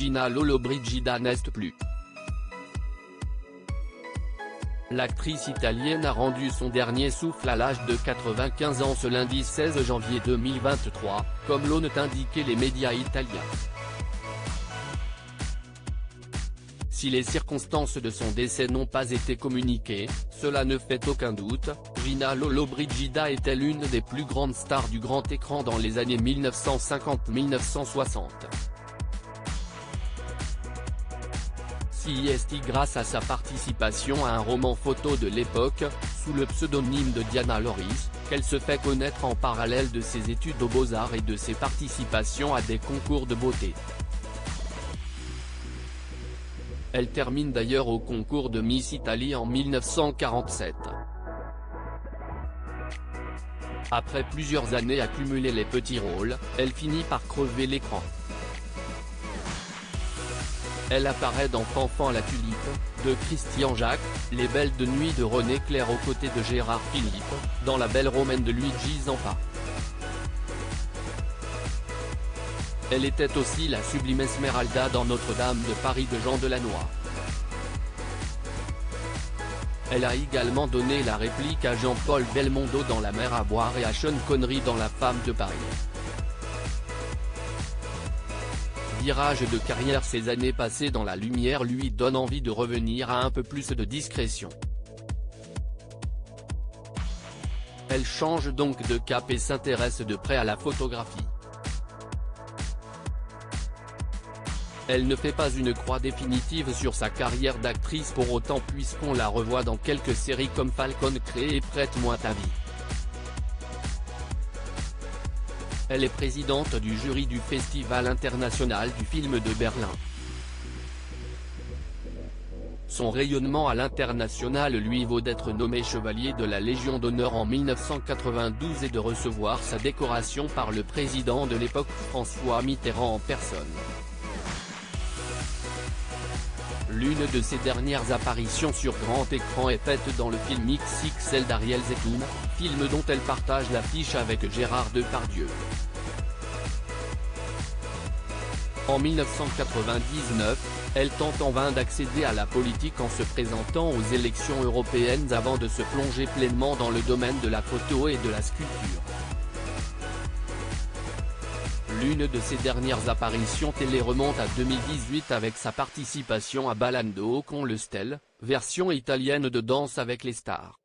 Gina Lollobrigida n'est plus. L'actrice italienne a rendu son dernier souffle à l'âge de 95 ans ce lundi 16 janvier 2023, comme l'ont indiqué les médias italiens. Si les circonstances de son décès n'ont pas été communiquées, cela ne fait aucun doute, Gina Lollobrigida était l'une des plus grandes stars du grand écran dans les années 1950-1960. C'est grâce à sa participation à un roman photo de l'époque, sous le pseudonyme de Diana Loris, qu'elle se fait connaître en parallèle de ses études aux Beaux-Arts et de ses participations à des concours de beauté. Elle termine d'ailleurs au concours de Miss Italie en 1947. Après plusieurs années à cumuler les petits rôles, elle finit par crever l'écran. Elle apparaît dans Fanfan la Tulipe, de Christian Jacques, Les Belles de Nuit de René Clair aux côtés de Gérard Philippe, dans La Belle Romaine de Luigi Zampa. Elle était aussi la sublime Esmeralda dans Notre-Dame de Paris de Jean Delannoy. Elle a également donné la réplique à Jean-Paul Belmondo dans La Mer à boire et à Sean Connery dans La Femme de Paris. Virage de carrière. Ces années passées dans la lumière lui donnent envie de revenir à un peu plus de discrétion. Elle change donc de cap et s'intéresse de près à la photographie. Elle ne fait pas une croix définitive sur sa carrière d'actrice pour autant puisqu'on la revoit dans quelques séries comme Falcon Crest et Prête-moi ta vie. Elle est présidente du jury du Festival international du film de Berlin. Son rayonnement à l'international lui vaut d'être nommé chevalier de la Légion d'honneur en 1992 et de recevoir sa décoration par le président de l'époque François Mitterrand en personne. L'une de ses dernières apparitions sur grand écran est faite dans le film XXL d'Ariel Zetoun, film dont elle partage l'affiche avec Gérard Depardieu. En 1999, elle tente en vain d'accéder à la politique en se présentant aux élections européennes avant de se plonger pleinement dans le domaine de la photo et de la sculpture. L'une de ses dernières apparitions télé remonte à 2018 avec sa participation à Ballando con le Stel, version italienne de Danse avec les stars.